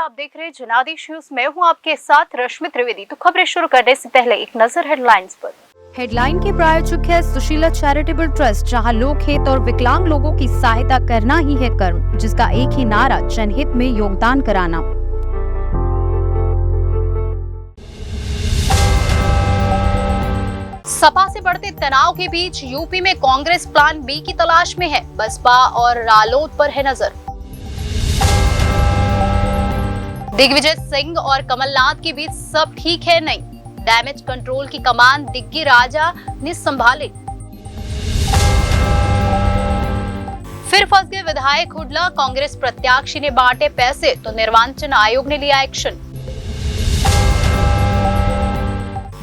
आप देख रहे हैं जनादेश न्यूज। मैं हूं आपके साथ रश्मि त्रिवेदी। तो खबरें शुरू करने से पहले एक नजर हेडलाइंस पर। हेडलाइन के प्रायोजक है सुशीला चैरिटेबल ट्रस्ट, जहां लोक हित और विकलांग लोगों की सहायता करना ही है कर्म, जिसका एक ही नारा जनहित में योगदान कराना। सपा से बढ़ते तनाव के बीच यूपी में कांग्रेस प्लान बी की तलाश में है। बसपा और रालोद पर है नजर। दिग्विजय सिंह और कमलनाथ के बीच सब ठीक है नहीं। डैमेज कंट्रोल की कमान दिग्गी राजा ने संभाली। फिर फंस गए विधायक हुड्डा, कांग्रेस प्रत्याशी ने बांटे पैसे तो निर्वाचन आयोग ने लिया एक्शन।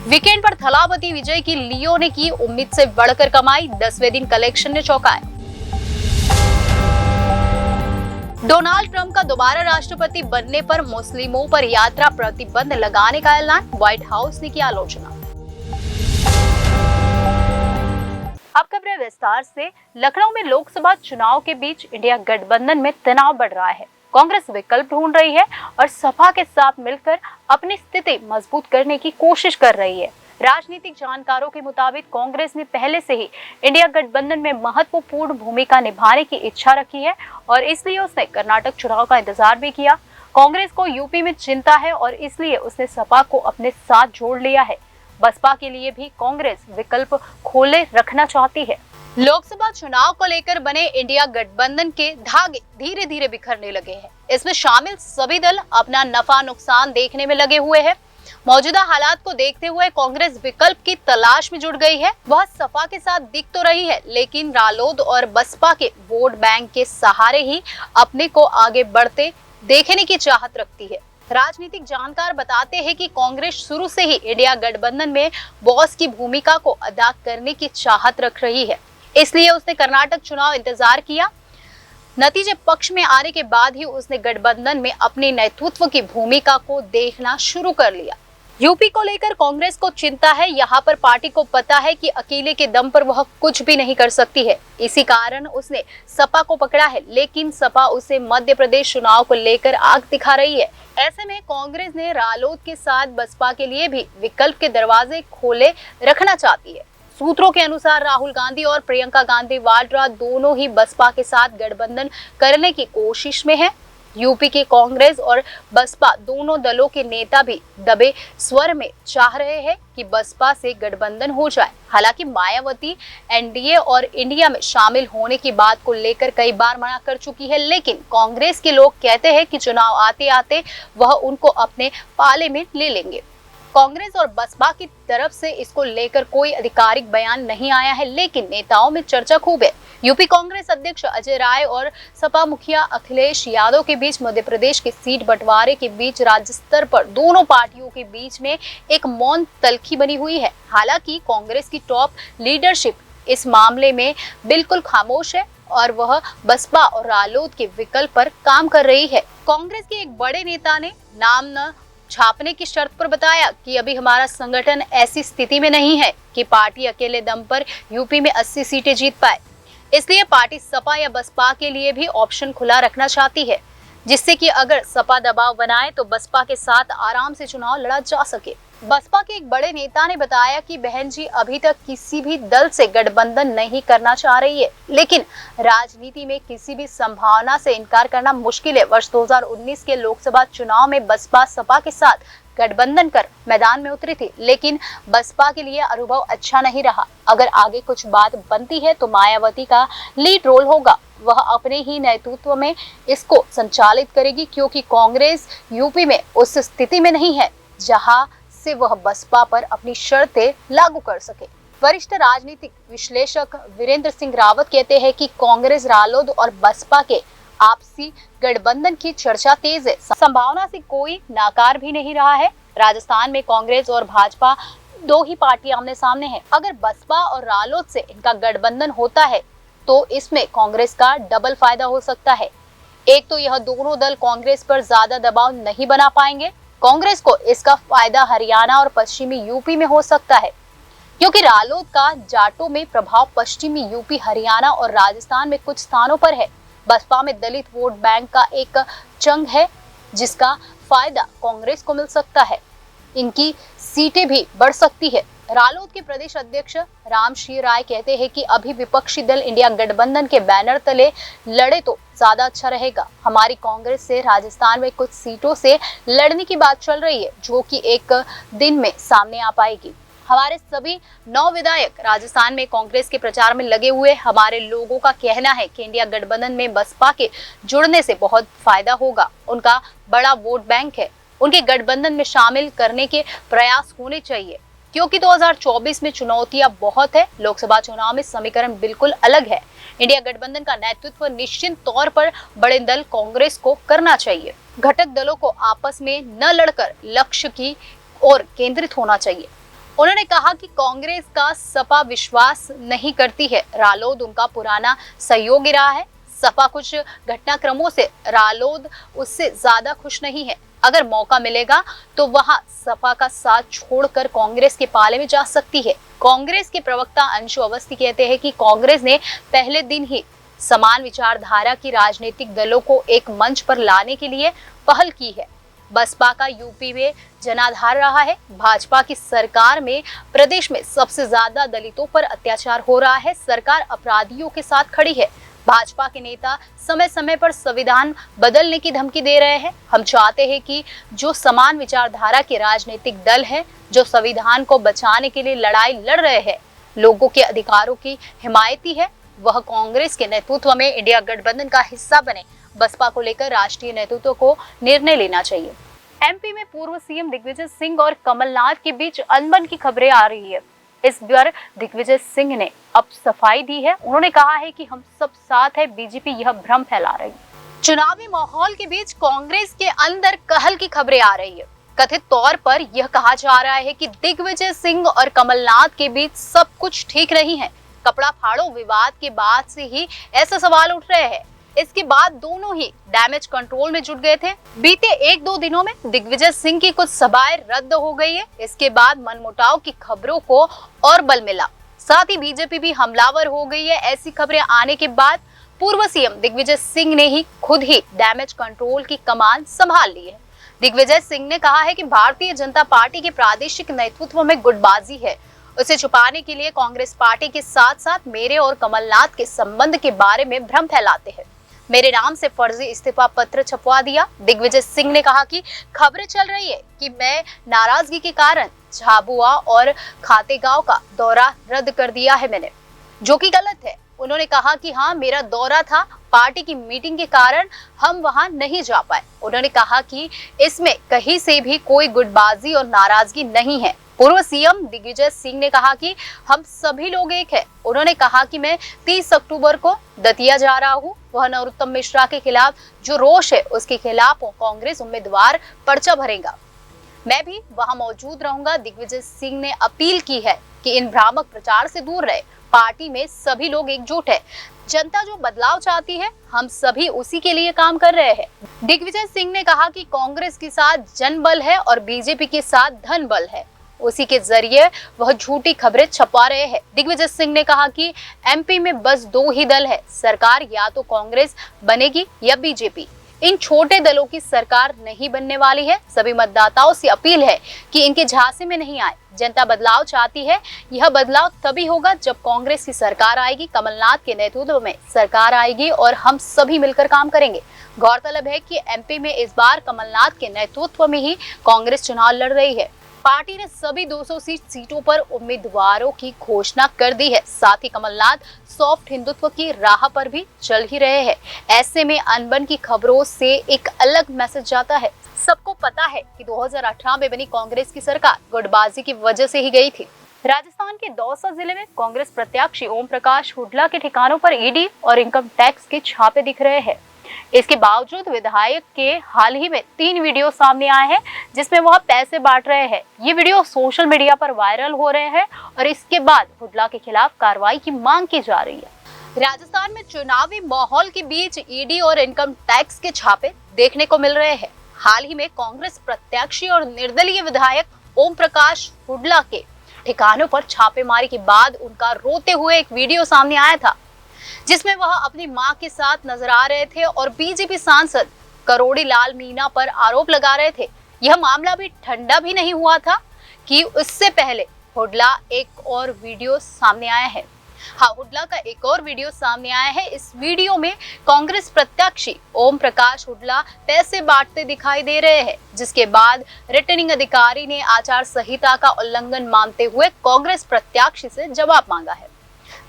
वीकेंड पर थलापति विजय की लियो ने की उम्मीद से बढ़कर कमाई। 10वें दिन कलेक्शन ने चौंकाया। डोनाल्ड ट्रंप का दोबारा राष्ट्रपति बनने पर मुस्लिमों पर यात्रा प्रतिबंध लगाने का ऐलान। व्हाइट हाउस ने की आलोचना। अब खबरें विस्तार से। लखनऊ में लोकसभा चुनाव के बीच इंडिया गठबंधन में तनाव बढ़ रहा है। कांग्रेस विकल्प ढूंढ रही है और सपा के साथ मिलकर अपनी स्थिति मजबूत करने की कोशिश कर रही है। राजनीतिक जानकारों के मुताबिक कांग्रेस ने पहले से ही इंडिया गठबंधन में महत्वपूर्ण भूमिका निभाने की इच्छा रखी है और इसलिए उसने कर्नाटक चुनाव का इंतजार भी किया। कांग्रेस को यूपी में चिंता है और इसलिए उसने सपा को अपने साथ जोड़ लिया है। बसपा के लिए भी कांग्रेस विकल्प खोले रखना चाहती है। लोकसभा चुनाव को लेकर बने इंडिया गठबंधन के धागे धीरे धीरे बिखरने लगे हैं। इसमें शामिल सभी दल अपना नफा नुकसान देखने में लगे हुए हैं। मौजूदा हालात को देखते हुए कांग्रेस विकल्प की तलाश में जुट गई है। वह सपा के साथ दिख तो रही है, लेकिन रालोद और बसपा के वोट बैंक के सहारे ही अपने को आगे बढ़ते देखने की चाहत रखती है। राजनीतिक जानकार बताते हैं कि कांग्रेस शुरू से ही इंडिया गठबंधन में बॉस की भूमिका को अदा करने की चाहत रख रही है। इसलिए उसने कर्नाटक चुनाव इंतजार किया। नतीजे पक्ष में आने के बाद ही उसने गठबंधन में अपने नेतृत्व की भूमिका को देखना शुरू कर लिया। यूपी को लेकर कांग्रेस को चिंता है। यहाँ पर पार्टी को पता है कि अकेले के दम पर वह कुछ भी नहीं कर सकती है। इसी कारण उसने सपा को पकड़ा है, लेकिन सपा उसे मध्य प्रदेश चुनाव को लेकर आग दिखा रही है। ऐसे में कांग्रेस ने रालोद के साथ बसपा के लिए भी विकल्प के दरवाजे खोले रखना चाहती है। सूत्रों के अनुसार राहुल गांधी और प्रियंका गांधी वाड्रा दोनों ही बसपा के साथ गठबंधन करने की कोशिश में हैं। यूपी के कांग्रेस और बसपा दोनों दलों के नेता भी दबे स्वर में चाह रहे हैं कि बसपा से गठबंधन हो जाए। हालांकि मायावती एनडीए और इंडिया में शामिल होने की बात को लेकर कई बार मना कर चुकी है, लेकिन कांग्रेस के लोग कहते हैं कि चुनाव आते आते वह उनको अपने पाले में ले लेंगे। कांग्रेस और बसपा की तरफ से इसको लेकर कोई आधिकारिक बयान नहीं आया है, लेकिन नेताओं में चर्चा खूब है। यूपी कांग्रेस अध्यक्ष अजय राय और सपा मुखिया अखिलेश यादव के बीच मध्य प्रदेश की सीट बंटवारे के बीच राज्य स्तर पर दोनों पार्टियों के बीच में एक मौन तल्खी बनी हुई है। हालांकि कांग्रेस की टॉप लीडरशिप इस मामले में बिल्कुल खामोश है और वह बसपा और रालोद के विकल्प पर काम कर रही है। कांग्रेस के एक बड़े नेता ने नाम न छापने की शर्त पर बताया कि अभी हमारा संगठन ऐसी स्थिति में नहीं है कि पार्टी अकेले दम पर यूपी में 80 सीटें जीत पाए। इसलिए पार्टी सपा या बसपा के लिए भी ऑप्शन खुला रखना चाहती है, जिससे कि अगर सपा दबाव बनाए तो बसपा के साथ आराम से चुनाव लड़ा जा सके। बसपा के एक बड़े नेता ने बताया कि बहन जी अभी तक किसी भी दल से गठबंधन नहीं करना चाह रही है, लेकिन राजनीति में किसी भी संभावना से इनकार करना मुश्किल है। वर्ष 2019 के लोकसभा चुनाव में बसपा सपा के साथ गठबंधन कर मैदान में उतरी थी, लेकिन बसपा के लिए अनुभव अच्छा नहीं रहा। अगर आगे कुछ बात बनती है तो मायावती का लीड रोल होगा। वह अपने ही नेतृत्व में इसको संचालित करेगी, क्योंकि कांग्रेस यूपी में उस स्थिति में नहीं है जहां से वह बसपा पर अपनी शर्तें लागू कर सके। वरिष्ठ राजनीतिक विश्लेषक वीरेंद्र सिंह रावत कहते हैं कि कांग्रेस रालोद और बसपा के आपसी गठबंधन की चर्चा तेज है। संभावना से कोई नाकार भी नहीं रहा है। राजस्थान में कांग्रेस और भाजपा दो ही पार्टियां आमने सामने हैं। अगर बसपा और रालोद से इनका गठबंधन होता है तो इसमें कांग्रेस का डबल फायदा हो सकता है। एक तो यह दोनों दल कांग्रेस पर ज्यादा दबाव नहीं बना पाएंगे। कांग्रेस को इसका फायदा हरियाणा और पश्चिमी यूपी में हो सकता है, क्योंकि रालोद का जाटों में प्रभाव पश्चिमी यूपी, हरियाणा और राजस्थान में कुछ स्थानों पर है। बसपा में दलित वोट बैंक का एक चंग है, जिसका फायदा कांग्रेस को मिल सकता है। इनकी सीटें भी बढ़ सकती है। रालोद के प्रदेश अध्यक्ष राम श्री राय कहते हैं कि अभी विपक्षी दल इंडिया गठबंधन के बैनर तले लड़े तो ज्यादा अच्छा रहेगा। हमारी कांग्रेस से राजस्थान में कुछ सीटों से लड़ने की बात चल रही है, जो कि एक दिन में सामने आ पाएगी। हमारे सभी 9 विधायक राजस्थान में कांग्रेस के प्रचार में लगे हुए। हमारे लोगों का कहना है कि इंडिया गठबंधन में बसपा के जुड़ने से बहुत फायदा होगा। उनका बड़ा वोट बैंक है, उनके गठबंधन में शामिल करने के प्रयास होने चाहिए, क्योंकि 2024 में चुनौतियां बहुत है। लोकसभा चुनाव में समीकरण बिल्कुल अलग है। इंडिया गठबंधन का नेतृत्व निश्चित तौर पर बड़े दल कांग्रेस को करना चाहिए। घटक दलों को आपस में न लड़कर लक्ष्य की ओर केंद्रित होना चाहिए। उन्होंने कहा कि कांग्रेस का सपा विश्वास नहीं करती है। रालोद उनका पुराना सहयोगी रहा है। सपा कुछ घटनाक्रमों से रालोद उससे ज्यादा खुश नहीं है। अगर मौका मिलेगा तो वह सपा का साथ छोड़कर कांग्रेस के पाले में जा सकती है। कांग्रेस के प्रवक्ता अंशु अवस्थी कहते हैं कि कांग्रेस ने पहले दिन ही समान विचारधारा की राजनीतिक दलों को एक मंच पर लाने के लिए पहल की है। बसपा का यूपी में जनाधार रहा है। भाजपा की सरकार में प्रदेश में सबसे ज्यादा दलितों पर अत्याचार हो रहा है। सरकार अपराधियों के साथ खड़ी है। भाजपा के नेता समय समय पर संविधान बदलने की धमकी दे रहे हैं। हम चाहते हैं कि जो समान विचारधारा के राजनीतिक दल हैं, जो संविधान को बचाने के लिए लड़ाई लड़ रहे हैं, लोगों के अधिकारों की हिमायती है, वह कांग्रेस के नेतृत्व में इंडिया गठबंधन का हिस्सा बने। बसपा को लेकर राष्ट्रीय नेतृत्व को निर्णय लेना चाहिए। एमपी में पूर्व सीएम दिग्विजय सिंह और कमलनाथ के बीच अनबन की खबरें आ रही है। इस बार दिग्विजय सिंह ने अब सफाई दी है। उन्होंने कहा है कि हम सब साथ है, बीजेपी यह भ्रम फैला रही है। चुनावी माहौल के बीच कांग्रेस के अंदर कहल की खबरें आ रही है। कथित तौर पर यह कहा जा रहा है कि दिग्विजय सिंह और कमलनाथ के बीच सब कुछ ठीक नहीं है। कपड़ा फाड़ो विवाद के बाद से ही ऐसे सवाल उठ रहे हैं। इसके बाद दोनों ही डैमेज कंट्रोल में जुट गए थे। बीते 1-2 दिनों में दिग्विजय सिंह की कुछ सभाएं रद्द हो गई है। इसके बाद मनमुटाव की खबरों को और बल मिला। साथ ही बीजेपी भी हमलावर हो गई है। ऐसी खबरें आने के बाद पूर्व सीएम दिग्विजय सिंह ने ही खुद ही डैमेज कंट्रोल की कमान संभाल ली है। दिग्विजय सिंह ने कहा है कि भारतीय जनता पार्टी के प्रादेशिक नेतृत्व में गुटबाजी है। उसे छुपाने के लिए कांग्रेस पार्टी के साथ साथ मेरे और कमलनाथ के संबंध के बारे में भ्रम फैलाते हैं। मेरे नाम से फर्जी इस्तीफा पत्र छपवा दिया। दिग्विजय सिंह ने कहा कि खबरें चल रही है कि मैं नाराजगी के कारण झाबुआ और खातेगांव का दौरा रद्द कर दिया है मैंने, जो कि गलत है। उन्होंने कहा कि हाँ, मेरा दौरा था, पार्टी की मीटिंग के कारण हम वहां नहीं जा पाए। उन्होंने कहा कि इसमें कहीं से भी कोई गुटबाजी और नाराजगी नहीं है। पूर्व सीएम दिग्विजय सिंह ने कहा कि हम सभी लोग एक हैं। उन्होंने कहा कि मैं 30 अक्टूबर को दतिया जा रहा हूं। वह नरोत्तम मिश्रा के खिलाफ जो रोष है उसके खिलाफ कांग्रेस उम्मीदवार पर्चा भरेगा। मैं भी वहां मौजूद रहूंगा। दिग्विजय सिंह ने अपील की है कि इन भ्रामक प्रचार से दूर रहे। पार्टी में सभी लोग एकजुट है। जनता जो बदलाव चाहती है, हम सभी उसी के लिए काम कर रहे हैं। दिग्विजय सिंह ने कहा कि कांग्रेस के साथ जनबल है और बीजेपी के साथ धन बल है। उसी के जरिए वह झूठी खबरें छपा रहे हैं। दिग्विजय सिंह ने कहा कि एमपी में बस 2 ही दल है। सरकार या तो कांग्रेस बनेगी या बीजेपी। इन छोटे दलों की सरकार नहीं बनने वाली है। सभी मतदाताओं से अपील है कि इनके झांसे में नहीं आए। जनता बदलाव चाहती है। यह बदलाव तभी होगा जब कांग्रेस की सरकार आएगी, कमलनाथ के नेतृत्व में सरकार आएगी और हम सभी मिलकर काम करेंगे। गौरतलब है कि एमपी में इस बार कमलनाथ के नेतृत्व में ही कांग्रेस चुनाव लड़ रही है। पार्टी ने सभी 200 सीटों पर उम्मीदवारों की घोषणा कर दी है। साथ ही कमलनाथ सॉफ्ट हिंदुत्व की राह पर भी चल ही रहे हैं। ऐसे में अनबन की खबरों से एक अलग मैसेज जाता है। सबको पता है कि 2018 में बनी कांग्रेस की सरकार गुटबाजी की वजह से ही गई थी। राजस्थान के दौसा जिले में कांग्रेस प्रत्याशी ओम प्रकाश हुड्डा के ठिकानों पर ईडी और इनकम टैक्स के छापे दिख रहे हैं। इसके बावजूद विधायक के हाल ही में 3 वीडियो सामने आए हैं जिसमें वह पैसे बांट रहे हैं। ये वीडियो सोशल मीडिया पर वायरल हो रहे हैं और इसके बाद हुड्डा के खिलाफ कार्रवाई की मांग की जा रही है। राजस्थान में चुनावी माहौल के बीच ईडी और इनकम टैक्स के छापे देखने को मिल रहे हैं। हाल ही में कांग्रेस प्रत्याशी और निर्दलीय विधायक ओम प्रकाश हुड्डा के ठिकानों पर छापेमारी के बाद उनका रोते हुए एक वीडियो सामने आया था, जिसमें वह अपनी मां के साथ नजर आ रहे थे और बीजेपी सांसद करोड़ी लाल मीणा पर आरोप लगा रहे थे। यह मामला भी ठंडा भी नहीं हुआ था कि उससे पहले हुड्डा एक और वीडियो सामने आया है। हाँ, हुड्डा का एक और वीडियो सामने आया है। इस वीडियो में कांग्रेस प्रत्याशी ओम प्रकाश हुड्डा पैसे बांटते दिखाई दे रहे हैं, जिसके बाद रिटर्निंग अधिकारी ने आचार संहिता का उल्लंघन मानते हुए कांग्रेस प्रत्याशी से जवाब मांगा है।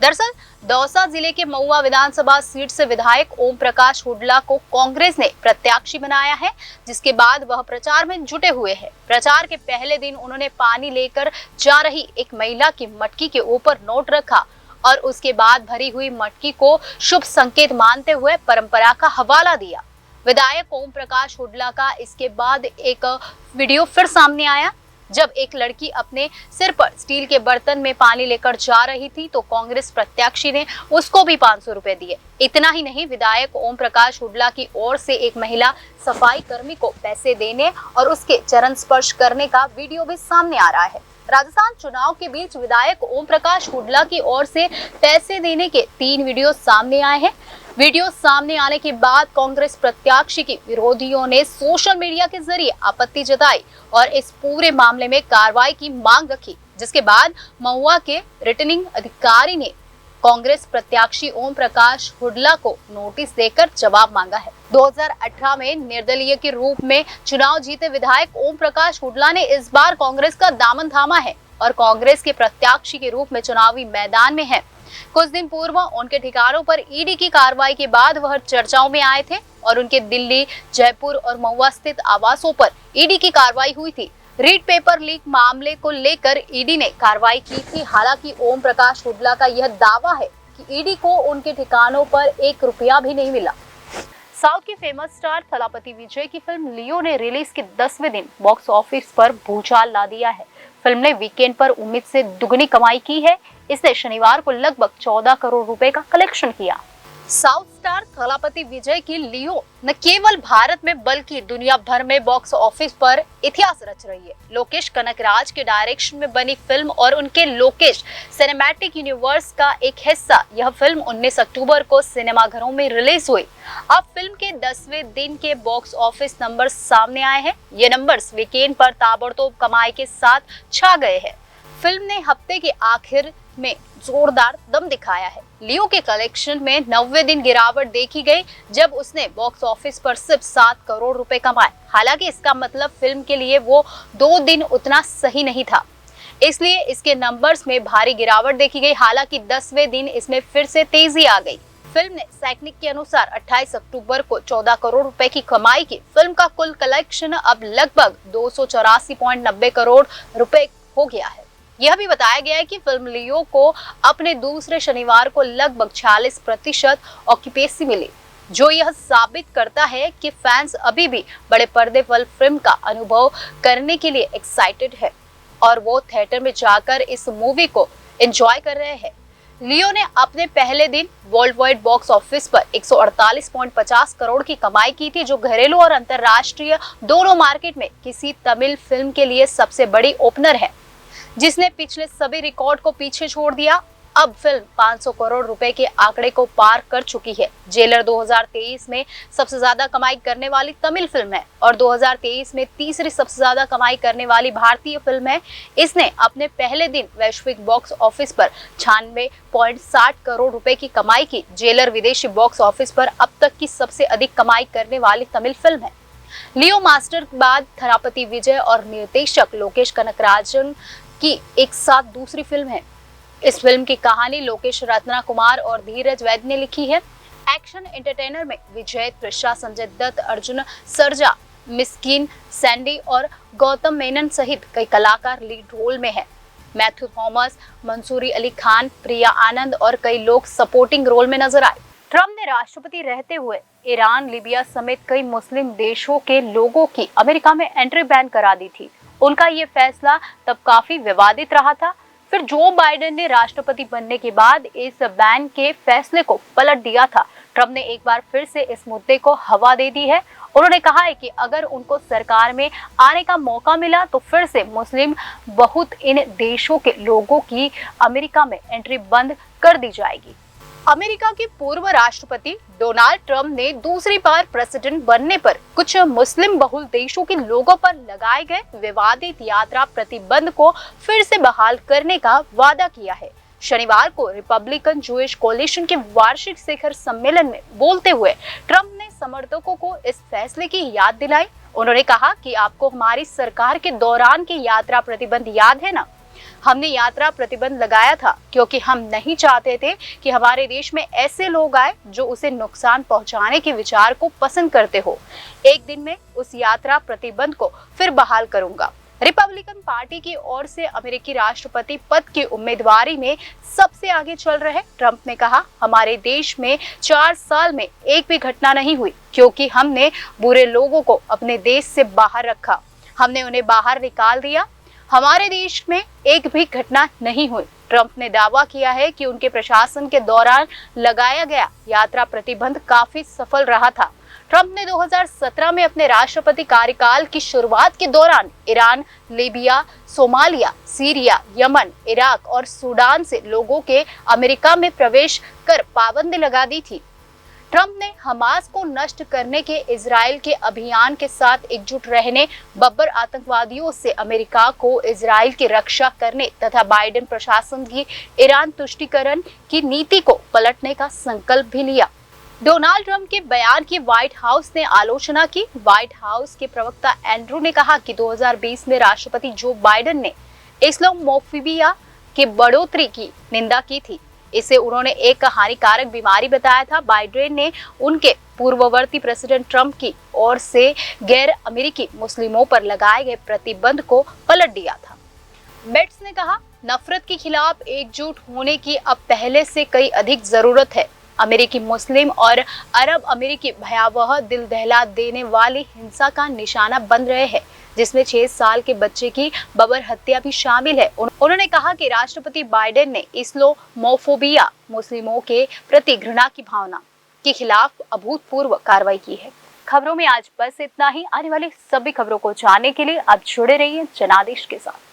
दरअसल दौसा जिले के महुआ विधानसभा सीट से विधायक ओम प्रकाश हुड्डा को कांग्रेस ने प्रत्याशी बनाया है, जिसके बाद वह प्रचार में जुटे हुए हैं। प्रचार के पहले दिन उन्होंने पानी लेकर जा रही एक महिला की मटकी के ऊपर नोट रखा और उसके बाद भरी हुई मटकी को शुभ संकेत मानते हुए परंपरा का हवाला दिया। विधायक ओम प्रकाश हुड्डा का इसके बाद एक वीडियो फिर सामने आया, जब एक लड़की अपने सिर पर स्टील के बर्तन में पानी लेकर जा रही थी तो कांग्रेस प्रत्याशी ने उसको भी 500 रुपए दिए। इतना ही नहीं, विधायक ओम प्रकाश हुड्डा की ओर से एक महिला सफाई कर्मी को पैसे देने और उसके चरण स्पर्श करने का वीडियो भी सामने आ रहा है। राजस्थान चुनाव के बीच विधायक ओम प्रकाश हुड्डा की ओर से पैसे देने के 3 वीडियो सामने आए हैं। वीडियो सामने आने के बाद कांग्रेस प्रत्याशी के विरोधियों ने सोशल मीडिया के जरिए आपत्ति जताई और इस पूरे मामले में कार्रवाई की मांग रखी, जिसके बाद महुआ के रिटर्निंग अधिकारी ने कांग्रेस प्रत्याशी ओम प्रकाश हुड्डा को नोटिस देकर जवाब मांगा है। 2018 में निर्दलीय के रूप में चुनाव जीते विधायक ओम प्रकाश हुड्डा ने इस बार कांग्रेस का दामन थामा है और कांग्रेस के प्रत्याशी के रूप में चुनावी मैदान में है। कुछ दिन पूर्व उनके ठिकानों पर ईडी की कार्रवाई के बाद वह चर्चाओं में आए थे और उनके दिल्ली, जयपुर और महुआ स्थित आवासों पर ईडी की कार्रवाई हुई थी। रीड पेपर लीक मामले को लेकर ईडी ने कार्रवाई की थी। हालांकि ओम प्रकाश हुड्डा का यह दावा है कि ईडी को उनके ठिकानों पर 1 रुपया भी नहीं मिला। साउथ की फेमस स्टार थलापति विजय की फिल्म लियो ने रिलीज के 10वें दिन बॉक्स ऑफिस पर भूचाल ला दिया है। फिल्म ने वीकेंड पर उम्मीद से दुगनी कमाई की है। इसने शनिवार को लगभग 14 करोड़ रुपए का कलेक्शन किया। साउथ स्टार थलापति विजय की लियो न केवल भारत में बल्कि दुनिया भर में बॉक्स ऑफिस पर इतिहास रच रही है। लोकेश कनकराज के डायरेक्शन में बनी फिल्म और उनके लोकेश सिनेमैटिक यूनिवर्स का एक हिस्सा यह फिल्म 19 अक्टूबर को सिनेमाघरों में रिलीज हुई। अब फिल्म के 10वें दिन के बॉक्स ऑफिस नंबर सामने आए हैं। ये नंबर्स वीकेंड पर ताबड़तोड़ कमाई के साथ छा गए हैं। फिल्म ने हफ्ते के आखिर में जोरदार दम दिखाया है। लियो के कलेक्शन में 90वें दिन गिरावट देखी गई, जब उसने बॉक्स ऑफिस पर सिर्फ 7 करोड़ रुपए कमाए। हालांकि इसका मतलब फिल्म के लिए वो 2 दिन उतना सही नहीं था, इसलिए इसके नंबर्स में भारी गिरावट देखी गई। हालांकि 10वें दिन इसमें फिर से तेजी आ गई। फिल्म ने सैकनिक के अनुसार 28 अक्टूबर को 14 करोड़ रुपए की कमाई की। फिल्म का कुल कलेक्शन अब लगभग 284.90 करोड़ रुपए हो गया है। यह भी बताया गया है कि फिल्म लियो को अपने दूसरे शनिवार को लगभग 46% ऑक्यूपेंसी मिली, जो यह साबित करता है कि फैंस अभी भी बड़े पर्दे पर फिल्म का अनुभव करने के लिए एक्साइटेड है और वो थिएटर में जाकर इस मूवी को एंजॉय कर रहे हैं। लियो ने अपने पहले दिन वर्ल्ड वाइड बॉक्स ऑफिस पर 148.50 करोड़ की कमाई की थी, जो घरेलू और अंतर्राष्ट्रीय दोनों मार्केट में किसी तमिल फिल्म के लिए सबसे बड़ी ओपनर है, जिसने पिछले सभी रिकॉर्ड को पीछे छोड़ दिया। अब फिल्म 500 करोड़ रुपए के आंकड़े को पार कर चुकी है। जेलर 2023 में सबसे ज्यादा कमाई करने वाली तमिल फिल्म है और 2023 में तीसरी सबसे ज्यादा कमाई करने वाली भारतीय फिल्म है। इसने अपने पहले दिन वैश्विक बॉक्स ऑफिस पर 96.60 करोड़ रुपए की कमाई की। जेलर विदेशी बॉक्स ऑफिस पर अब तक की सबसे अधिक कमाई करने वाली तमिल फिल्म है। लियो मास्टर के बाद थलापति विजय और निर्देशक लोकेश कनकराजन की एक साथ दूसरी फिल्म है। इस फिल्म की कहानी लोकेश रत्ना कुमार और धीरज वैद्य ने लिखी है। एक्शन एंटरटेनर में विजय, त्रिशा, संजय दत्त, अर्जुन सरजा, मिस्किन, सैंडी और गौतम मेनन सहित कई कलाकार लीड रोल में हैं। मैथ्यू थॉमस, मंसूरी अली खान, प्रिया आनंद और कई लोग सपोर्टिंग रोल में नजर आए। ट्रम्प ने राष्ट्रपति रहते हुए ईरान, लीबिया समेत कई मुस्लिम देशों के लोगों की अमेरिका में एंट्री बैन करा दी थी। उनका ये फैसला तब काफी विवादित रहा था। फिर जो बाइडेन ने राष्ट्रपति बनने के बाद इस बैन के फैसले को पलट दिया था। ट्रम्प ने एक बार फिर से इस मुद्दे को हवा दे दी है। उन्होंने कहा है कि अगर उनको सरकार में आने का मौका मिला तो फिर से मुस्लिम बहुत इन देशों के लोगों की अमेरिका में एंट्री बंद कर दी जाएगी। अमेरिका के पूर्व राष्ट्रपति डोनाल्ड ट्रंप ने दूसरी बार प्रेसिडेंट बनने पर कुछ मुस्लिम बहुल देशों के लोगों पर लगाए गए विवादित यात्रा प्रतिबंध को फिर से बहाल करने का वादा किया है। शनिवार को रिपब्लिकन जूइश कोलिशन के वार्षिक शिखर सम्मेलन में बोलते हुए ट्रंप ने समर्थकों को इस फैसले की याद दिलाई। उन्होंने कहा कि आपको हमारी सरकार के दौरान के यात्रा प्रतिबंध याद है ना? हमने यात्रा प्रतिबंध लगाया था क्योंकि हम नहीं चाहते थे कि हमारे देश में ऐसे लोग आए जो उसे नुकसान पहुंचाने के विचार को पसंद करते हो। एक दिन में उस यात्रा प्रतिबंध को फिर बहाल करूंगा। रिपब्लिकन पार्टी की ओर से अमेरिकी राष्ट्रपति पद की उम्मीदवारी में सबसे आगे चल रहे ट्रंप ने कहा, हमारे देश में 4 साल में एक भी घटना नहीं हुई क्योंकि हमने बुरे लोगों को अपने देश से बाहर रखा। हमने उन्हें बाहर निकाल दिया। हमारे देश में एक भी घटना नहीं हुई। ट्रंप ने दावा किया है कि उनके प्रशासन के दौरान लगाया गया यात्रा प्रतिबंध काफी सफल रहा था। ट्रंप ने 2017 में अपने राष्ट्रपति कार्यकाल की शुरुआत के दौरान Iran, Libya, Somalia, Syria, Yemen, Iraq और सूडान से लोगों के अमेरिका में प्रवेश कर पाबंदी लगा दी थी। ट्रंप ने हमास को नष्ट करने के इजराइल के अभियान के साथ एकजुट रहने, बब्बर आतंकवादियों से अमेरिका को इजराइल की रक्षा करने तथा बाइडेन प्रशासन की ईरान तुष्टीकरण की नीति को पलटने का संकल्प भी लिया। डोनाल्ड ट्रंप के बयान की व्हाइट हाउस ने आलोचना की। व्हाइट हाउस के प्रवक्ता एंड्रू ने कहा कि 2020 में राष्ट्रपति जो बाइडेन ने इस्लामोफोबिया की बढ़ोतरी की निंदा की थी। इसे उन्होंने एक हानिकारक बीमारी बताया था। बाइडेन ने उनके पूर्ववर्ती प्रेसिडेंट ट्रंप की ओर से गैर अमेरिकी मुस्लिमों पर लगाए गए प्रतिबंध को पलट दिया था। बेट्स ने कहा, नफरत के खिलाफ एकजुट होने की अब पहले से कई अधिक जरूरत है। अमेरिकी मुस्लिम और अरब अमेरिकी भयावह दिल दहला देने वाली हिंसा का निशाना बन रहे हैं, जिसमें 6 साल के बच्चे की बबर हत्या भी शामिल है। उन्होंने कहा कि राष्ट्रपति बाइडेन ने इस्लामोफोबिया, मुस्लिमों के प्रति घृणा की भावना के खिलाफ अभूतपूर्व कार्रवाई की है। खबरों में आज बस इतना ही। आने वाली सभी खबरों को जानने के लिए आप जुड़े रहिए जनादेश के साथ।